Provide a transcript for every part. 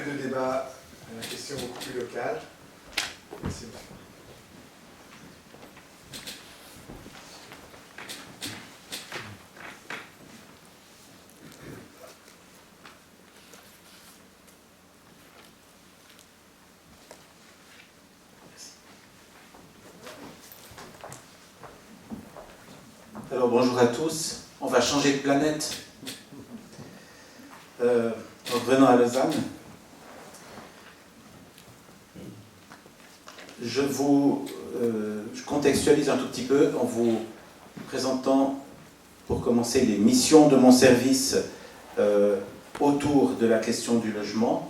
de débat, une question beaucoup plus locale. Merci, monsieur. Alors bonjour à tous, on va changer de planète. En revenant à Lausanne, je contextualise un tout petit peu en vous présentant, pour commencer, les missions de mon service autour de la question du logement.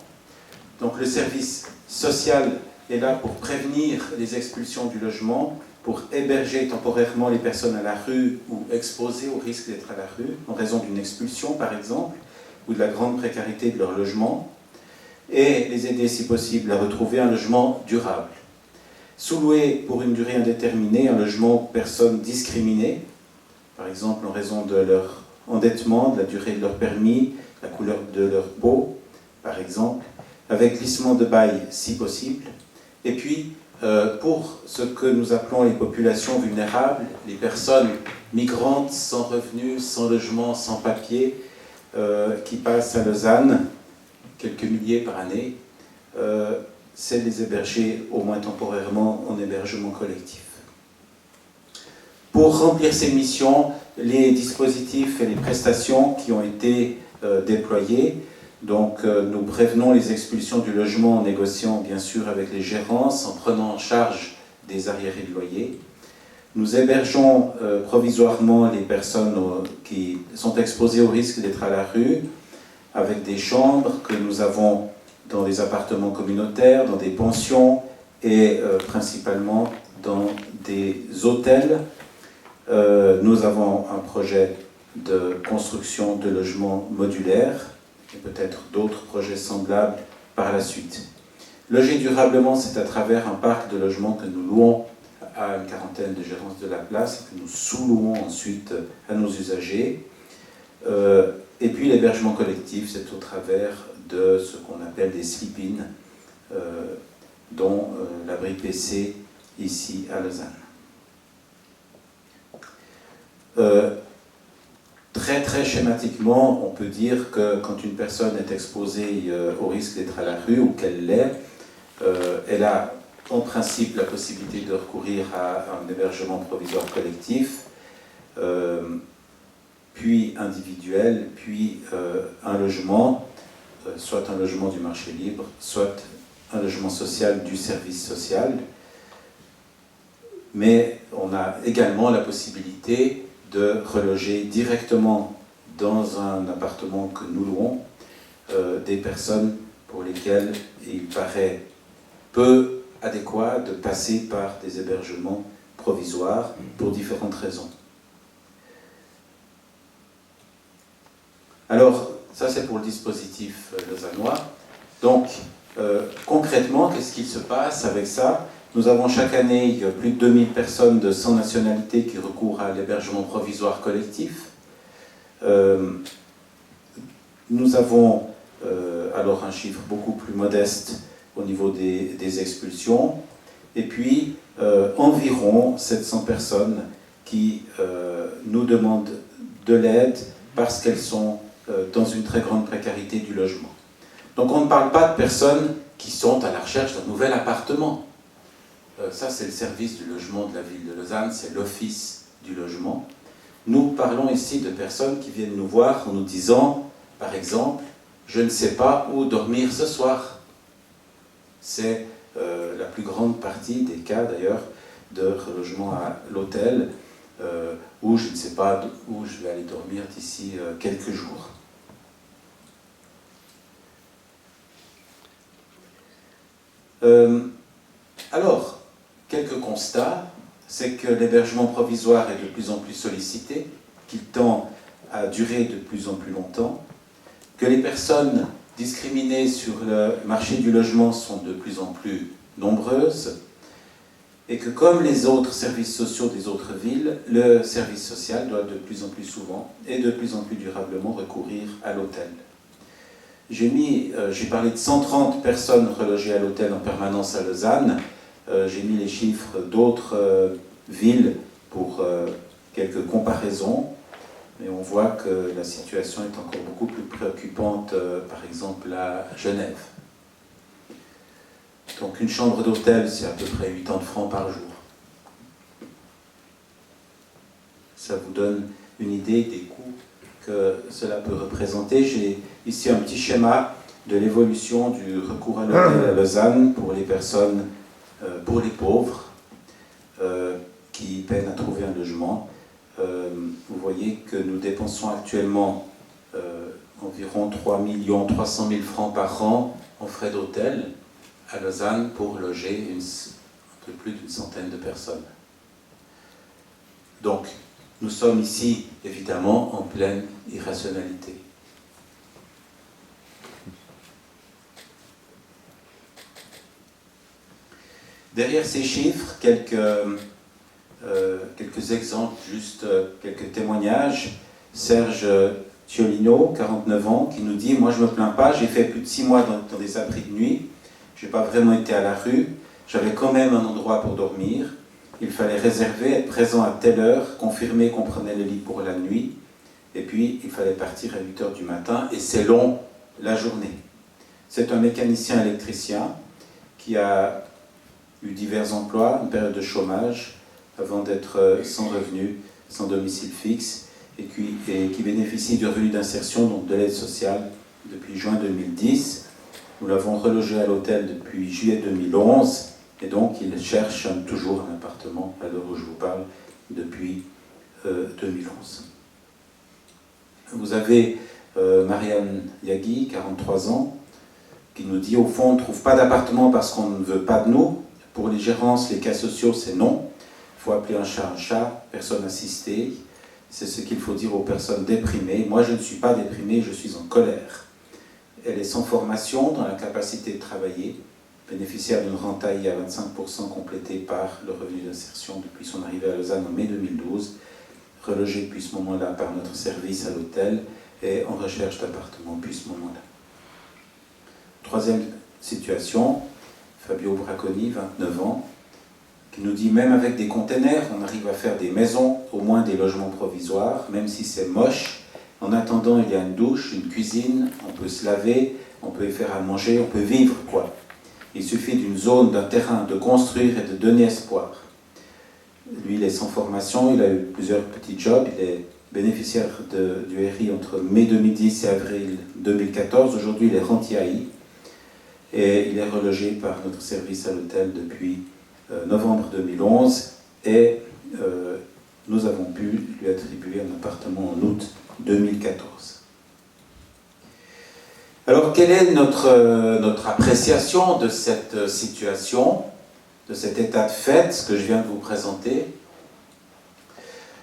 Donc le service social est là pour prévenir les expulsions du logement, pour héberger temporairement les personnes à la rue ou exposées au risque d'être à la rue, en raison d'une expulsion par exemple, ou de la grande précarité de leur logement, et les aider si possible à retrouver un logement durable. Sous-louer pour une durée indéterminée un logement aux personnes discriminées, par exemple en raison de leur endettement, de la durée de leur permis, la couleur de leur peau, par exemple, avec glissement de bail si possible, et puis pour ce que nous appelons les populations vulnérables, les personnes migrantes sans revenus, sans logement, sans papier, qui passent à Lausanne, quelques milliers par année, c'est de les héberger au moins temporairement en hébergement collectif. Pour remplir ces missions, les dispositifs et les prestations qui ont été déployés, donc nous prévenons les expulsions du logement en négociant bien sûr avec les gérances, en prenant en charge des arriérés de loyer. Nous hébergeons provisoirement les personnes qui sont exposées au risque d'être à la rue, avec des chambres que nous avons dans des appartements communautaires, dans des pensions et principalement dans des hôtels. Nous avons un projet de construction de logements modulaires et peut-être d'autres projets semblables par la suite. Loger durablement, c'est à travers un parc de logements que nous louons à une quarantaine de gérances de la place et que nous sous-louons ensuite à nos usagers. Et puis l'hébergement collectif, c'est au travers de ce qu'on appelle des sleep-in, dont l'abri PC ici à Lausanne. Très schématiquement, on peut dire que quand une personne est exposée au risque d'être à la rue ou qu'elle l'est, elle a en principe la possibilité de recourir à un hébergement provisoire collectif, puis individuel, puis un logement, soit un logement du marché libre, soit un logement social du service social. Mais on a également la possibilité de reloger directement dans un appartement que nous louons des personnes pour lesquelles il paraît peu adéquat de passer par des hébergements provisoires pour différentes raisons. Alors, ça c'est pour le dispositif lausannois. Donc, concrètement, qu'est-ce qu'il se passe avec ça ? Nous avons chaque année plus de 2000 personnes de 100 nationalités qui recourent à l'hébergement provisoire collectif. Nous avons alors un chiffre beaucoup plus modeste au niveau des expulsions. Et puis, environ 700 personnes qui nous demandent de l'aide parce qu'elles sont dans une très grande précarité du logement. Donc on ne parle pas de personnes qui sont à la recherche d'un nouvel appartement. Ça, c'est le service du logement de la ville de Lausanne, c'est l'office du logement. Nous parlons ici de personnes qui viennent nous voir en nous disant, par exemple, je ne sais pas où dormir ce soir. C'est la plus grande partie des cas, d'ailleurs, de relogement à l'hôtel, où je ne sais pas où je vais aller dormir d'ici quelques jours. Alors, quelques constats, c'est que l'hébergement provisoire est de plus en plus sollicité, qu'il tend à durer de plus en plus longtemps, que les personnes discriminées sur le marché du logement sont de plus en plus nombreuses, et que comme les autres services sociaux des autres villes, le service social doit de plus en plus souvent et de plus en plus durablement recourir à l'hôtel. j'ai parlé de 130 personnes relogées à l'hôtel en permanence à Lausanne. J'ai mis les chiffres d'autres villes pour quelques comparaisons. Mais on voit que la situation est encore beaucoup plus préoccupante, par exemple à Genève. Donc une chambre d'hôtel, c'est à peu près 80 francs par jour. Ça vous donne une idée des coûts que cela peut représenter. J'ai ici un petit schéma de l'évolution du recours à l'hôtel à Lausanne pour les personnes, pour les pauvres, qui peinent à trouver un logement. Vous voyez que nous dépensons actuellement environ 3 300 000 francs par an en frais d'hôtel à Lausanne pour loger un peu plus d'une centaine de personnes. Donc, nous sommes ici, évidemment, en pleine irrationalité. Derrière ces chiffres, quelques exemples, juste quelques témoignages. Serge Tiolino, 49 ans, qui nous dit « Moi, je ne me plains pas, j'ai fait plus de 6 mois dans des abris de nuit, je n'ai pas vraiment été à la rue, j'avais quand même un endroit pour dormir, il fallait réserver, être présent à telle heure, confirmer qu'on prenait le lit pour la nuit, et puis il fallait partir à 8 heures du matin, et c'est long la journée. » C'est un mécanicien électricien qui a eu divers emplois, une période de chômage, avant d'être sans revenu, sans domicile fixe, et qui bénéficie du revenu d'insertion, donc de l'aide sociale, depuis juin 2010. Nous l'avons relogé à l'hôtel depuis juillet 2011, et donc il cherche toujours un appartement, à l'heure où je vous parle, depuis 2011. Vous avez Marianne Yagui, 43 ans, qui nous dit « Au fond, on ne trouve pas d'appartement parce qu'on ne veut pas de nous. Pour les gérances, les cas sociaux, c'est non. Il faut appeler un chat, personne assistée. C'est ce qu'il faut dire aux personnes déprimées. Moi, je ne suis pas déprimée, je suis en colère. Elle est sans formation, dans la capacité de travailler, bénéficiaire d'une rente AI à 25% complétée par le revenu d'insertion depuis son arrivée à Lausanne en mai 2012, relogée depuis ce moment-là par notre service à l'hôtel et en recherche d'appartement depuis ce moment-là. Troisième situation, Fabio Bracconi, 29 ans, qui nous dit « Même avec des containers, on arrive à faire des maisons, au moins des logements provisoires, même si c'est moche. En attendant, il y a une douche, une cuisine, on peut se laver, on peut y faire à manger, on peut vivre, quoi. Il suffit d'une zone, d'un terrain, de construire et de donner espoir. » Lui, il est sans formation, il a eu plusieurs petits jobs, il est bénéficiaire du RI entre mai 2010 et avril 2014. Aujourd'hui, il est rentier AI et il est relogé par notre service à l'hôtel depuis novembre 2011 et nous avons pu lui attribuer un appartement en août 2014. Alors, quelle est notre appréciation de cette situation, de cet état de fait que je viens de vous présenter?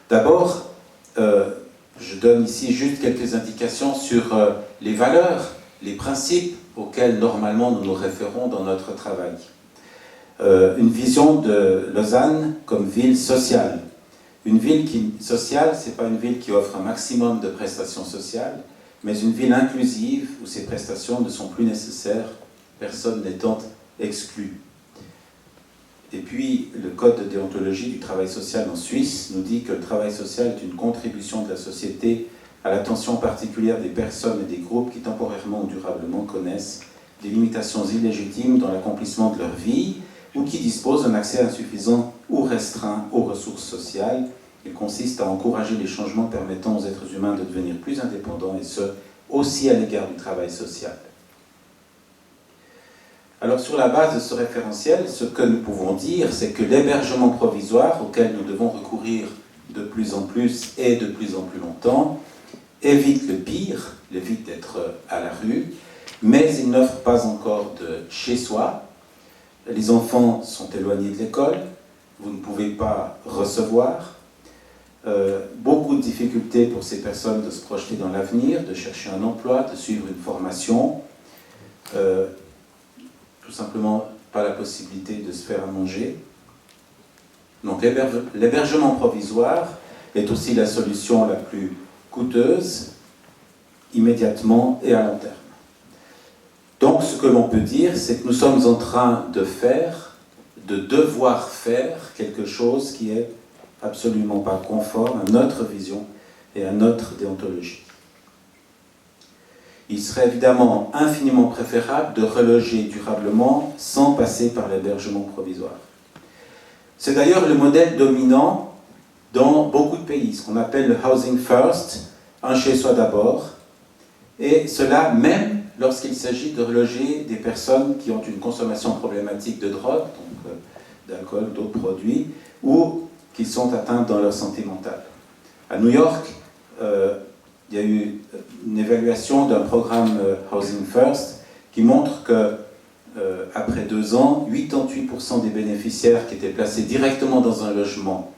D'abord, je donne ici juste quelques indications sur les valeurs, les principes auxquels normalement nous nous référons dans notre travail. Une vision de Lausanne comme ville sociale. Une ville sociale, ce n'est pas une ville qui offre un maximum de prestations sociales, mais une ville inclusive où ces prestations ne sont plus nécessaires, personne n'étant exclu. Et puis, le code de déontologie du travail social en Suisse nous dit que le travail social est une contribution de la société à l'attention particulière des personnes et des groupes qui temporairement ou durablement connaissent des limitations illégitimes dans l'accomplissement de leur vie ou qui disposent d'un accès insuffisant ou restreint aux ressources sociales. Il consiste à encourager les changements permettant aux êtres humains de devenir plus indépendants et ce, aussi à l'égard du travail social. Alors, sur la base de ce référentiel, ce que nous pouvons dire, c'est que l'hébergement provisoire, auquel nous devons recourir de plus en plus et de plus en plus longtemps, évite le pire, évite d'être à la rue, mais il n'offre pas encore de chez soi. Les enfants sont éloignés de l'école, vous ne pouvez pas recevoir. Beaucoup de difficultés pour ces personnes de se projeter dans l'avenir, de chercher un emploi, de suivre une formation. Tout simplement pas la possibilité de se faire à manger. Donc l'hébergement provisoire est aussi la solution la plus coûteuse, immédiatement et à long terme. Donc ce que l'on peut dire, c'est que nous sommes en train de devoir faire quelque chose qui est absolument pas conforme à notre vision et à notre déontologie. Il serait évidemment infiniment préférable de reloger durablement sans passer par l'hébergement provisoire. C'est d'ailleurs le modèle dominant dans beaucoup de pays, ce qu'on appelle le housing first, un chez soi d'abord, et cela même lorsqu'il s'agit de reloger des personnes qui ont une consommation problématique de drogue, donc d'alcool, d'autres produits, ou qui sont atteintes dans leur santé mentale. À New York, il y a eu une évaluation d'un programme Housing First qui montre que après 2 ans, 88% des bénéficiaires qui étaient placés directement dans un logement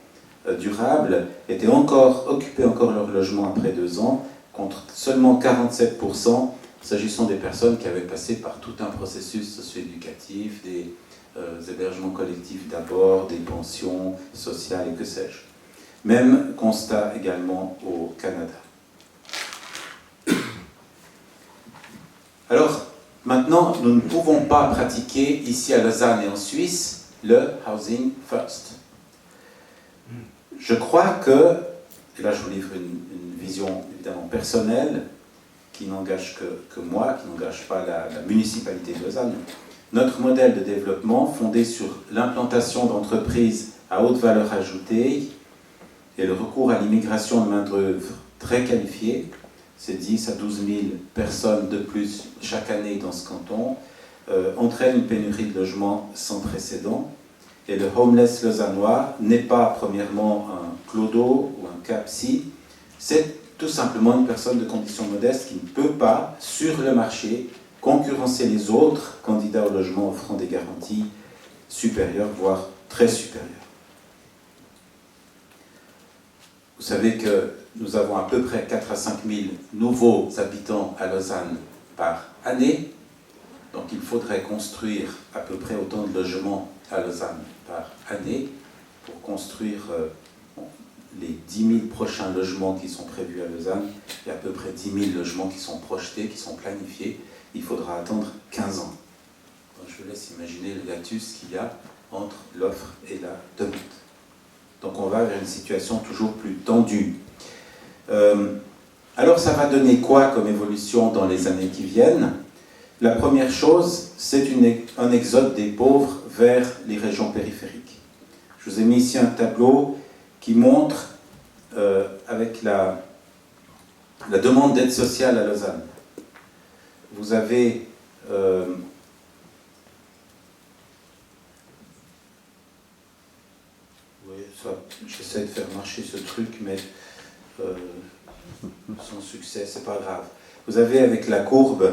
durable occupaient encore leur logement après 2 ans, contre seulement 47% s'agissant des personnes qui avaient passé par tout un processus socio-éducatif, des hébergements collectifs d'abord, des pensions sociales et que sais-je. Même constat également au Canada. Alors, maintenant, nous ne pouvons pas pratiquer ici à Lausanne et en Suisse le Housing First. Je crois que, et là je vous livre une vision évidemment personnelle, qui n'engage que moi, qui n'engage pas la municipalité de Lausanne, notre modèle de développement fondé sur l'implantation d'entreprises à haute valeur ajoutée et le recours à l'immigration de main-d'œuvre très qualifiée, c'est 10 à 12 000 personnes de plus chaque année dans ce canton, entraîne une pénurie de logements sans précédent. Et le homeless lausannois n'est pas premièrement un clodo ou un capsi, c'est tout simplement une personne de condition modeste qui ne peut pas, sur le marché, concurrencer les autres candidats au logement offrant des garanties supérieures, voire très supérieures. Vous savez que nous avons à peu près 4 à 5 000 nouveaux habitants à Lausanne par année, donc il faudrait construire à peu près autant de logements à Lausanne par année pour construire les 10 000 prochains logements qui sont prévus à Lausanne. Il y a à peu près 10 000 logements qui sont projetés, qui sont planifiés. Il faudra attendre 15 ans. Donc je vous laisse imaginer le hiatus qu'il y a entre l'offre et la demande. Donc on va vers une situation toujours plus tendue. Alors ça va donner quoi comme évolution dans les années qui viennent? La première chose, c'est un exode des pauvres vers les régions périphériques. Je vous ai mis ici un tableau qui montre, avec la demande d'aide sociale à Lausanne, vous avez j'essaie de faire marcher ce truc, mais sans succès, c'est pas grave. Vous avez avec la courbe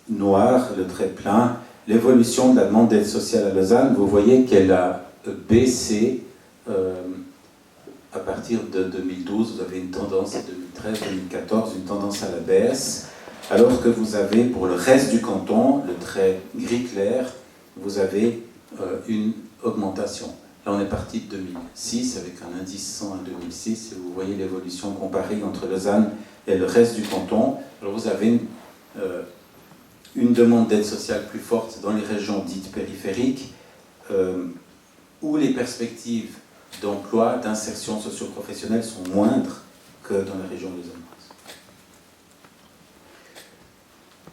noire, le trait plein, l'évolution de la demande d'aide sociale à Lausanne. Vous voyez qu'elle a baissé à partir de 2012. Vous avez une tendance, 2013, 2014, une tendance à la baisse, alors que vous avez pour le reste du canton, le trait gris clair, vous avez une augmentation. Là, on est parti de 2006 avec un indice 100 à 2006 et vous voyez l'évolution comparée entre Lausanne et le reste du canton. Alors vous avez une demande d'aide sociale plus forte dans les régions dites périphériques où les perspectives d'emploi, d'insertion socio-professionnelle sont moindres que dans la région lausannoise.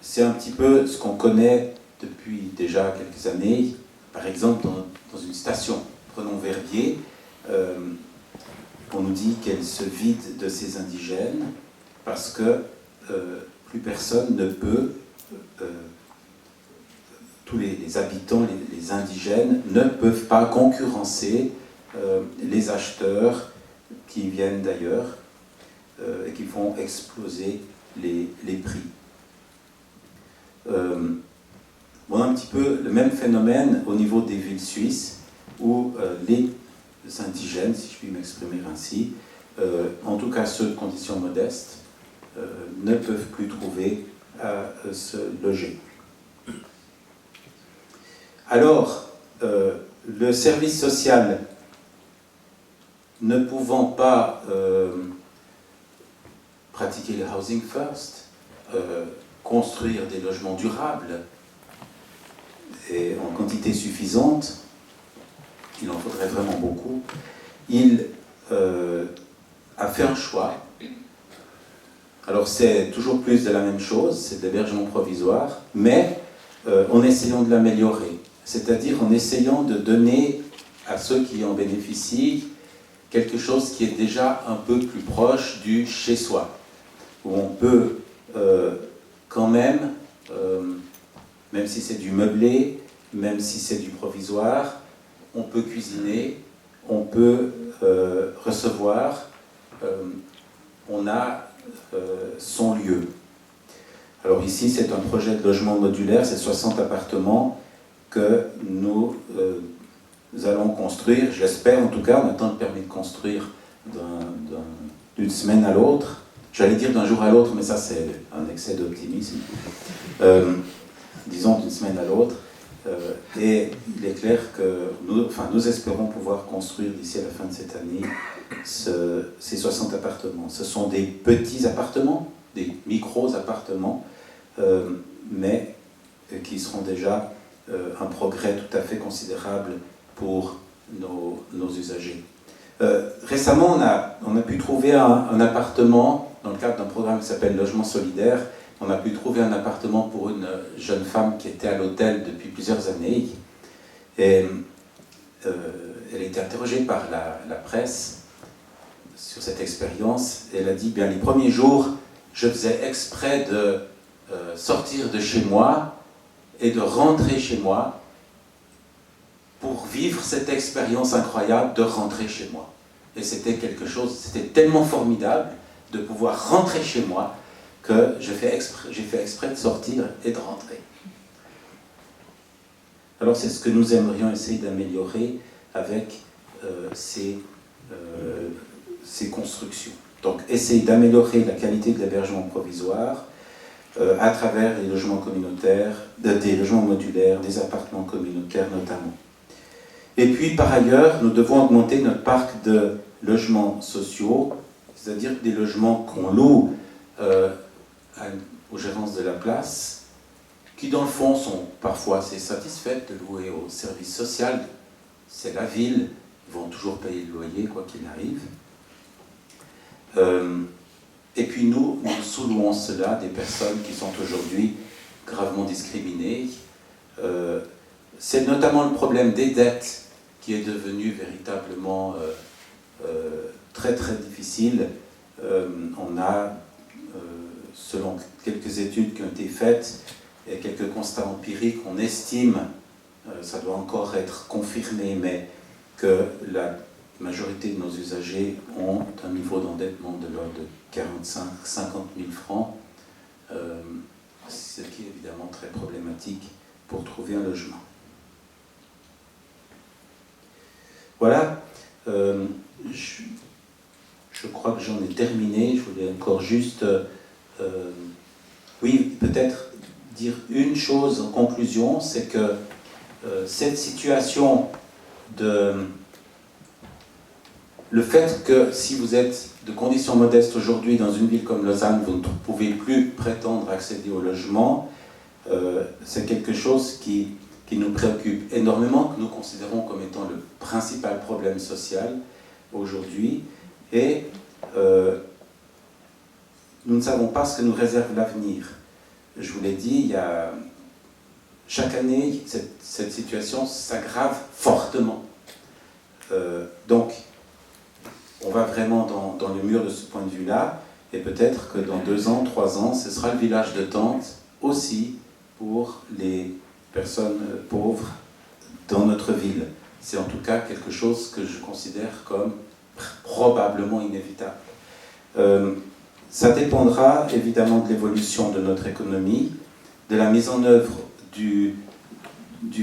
C'est un petit peu ce qu'on connaît depuis déjà quelques années, par exemple dans une station. Prenons Verbier, on nous dit qu'elle se vide de ses indigènes parce que plus personne ne peut, tous les habitants, les indigènes, ne peuvent pas concurrencer les acheteurs qui viennent d'ailleurs et qui font exploser les prix. On a un petit peu le même phénomène au niveau des villes suisses où les indigènes, si je puis m'exprimer ainsi, en tout cas ceux de conditions modestes, ne peuvent plus trouver à se loger. Alors, le service social ne pouvant pas pratiquer le housing first, construire des logements durables et en quantité suffisante, il en faudrait vraiment beaucoup, il a fait un choix. Alors c'est toujours plus de la même chose, c'est de l'hébergement provisoire, mais en essayant de l'améliorer, c'est-à-dire en essayant de donner à ceux qui en bénéficient quelque chose qui est déjà un peu plus proche du chez-soi, où on peut quand même, même si c'est du meublé, même si c'est du provisoire, on peut cuisiner, on peut recevoir, on a son lieu. Alors ici, c'est un projet de logement modulaire, c'est 60 appartements que nous allons construire, je l'espère en tout cas, on attend le permis de construire d'une semaine à l'autre. J'allais dire d'un jour à l'autre, mais ça c'est un excès d'optimisme. Disons d'une semaine à l'autre. Et il est clair que nous espérons pouvoir construire d'ici à la fin de cette année ces 60 appartements. Ce sont des petits appartements, des micros-appartements, mais qui seront déjà un progrès tout à fait considérable pour nos usagers. Récemment, on a pu trouver un appartement, dans le cadre d'un programme qui s'appelle Logement Solidaire, on a pu trouver un appartement pour une jeune femme qui était à l'hôtel depuis plusieurs années. Et elle a été interrogée par la presse sur cette expérience. Elle a dit, bien, les premiers jours, je faisais exprès de sortir de chez moi et de rentrer chez moi pour vivre cette expérience incroyable de rentrer chez moi. Et c'était quelque chose, c'était tellement formidable de pouvoir rentrer chez moi que j'ai fait exprès de sortir et de rentrer. Alors c'est ce que nous aimerions essayer d'améliorer avec ces constructions. Donc essayer d'améliorer la qualité de l'hébergement provisoire à travers les logements communautaires, des logements modulaires, des appartements communautaires notamment. Et puis par ailleurs, nous devons augmenter notre parc de logements sociaux, c'est-à-dire des logements qu'on loue aux gérances de la place, qui dans le fond sont parfois assez satisfaites de louer au service social. C'est la ville, ils vont toujours payer le loyer quoi qu'il arrive. Et puis nous sous-louons cela des personnes qui sont aujourd'hui gravement discriminées. C'est notamment le problème des dettes qui est devenu véritablement très très difficile. On a, selon quelques études qui ont été faites et quelques constats empiriques, on estime, ça doit encore être confirmé, mais que la majorité de nos usagers ont un niveau d'endettement de l'ordre de 45 000 à 50 000 francs, ce qui est évidemment très problématique pour trouver un logement. Voilà, je crois que j'en ai terminé. Je voulais encore juste, oui, peut-être dire une chose en conclusion, c'est que cette situation le fait que si vous êtes de conditions modestes aujourd'hui dans une ville comme Lausanne, vous ne pouvez plus prétendre accéder au logement, c'est quelque chose qui nous préoccupe énormément, que nous considérons comme étant le principal problème social aujourd'hui. Et nous ne savons pas ce que nous réserve l'avenir. Je vous l'ai dit, chaque année, cette situation s'aggrave fortement. Donc, on va vraiment dans le mur de ce point de vue-là, et peut-être que dans 2 ans, 3 ans, ce sera le village de tente aussi pour les personnes pauvres dans notre ville. C'est en tout cas quelque chose que je considère comme probablement inévitable. Ça dépendra évidemment de l'évolution de notre économie, de la mise en œuvre du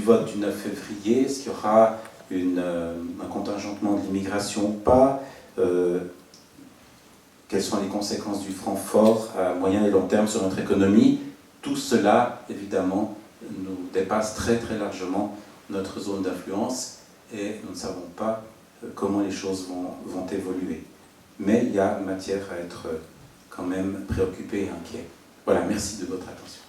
vote du 9 février. Est-ce qu'il y aura un contingentement de l'immigration ou pas? Quelles sont les conséquences du franc fort à moyen et long terme sur notre économie? Tout cela, évidemment, nous dépasse très très largement notre zone d'influence et nous ne savons pas comment les choses vont évoluer. Mais il y a matière à être quand même préoccupé et inquiet. Voilà, merci de votre attention.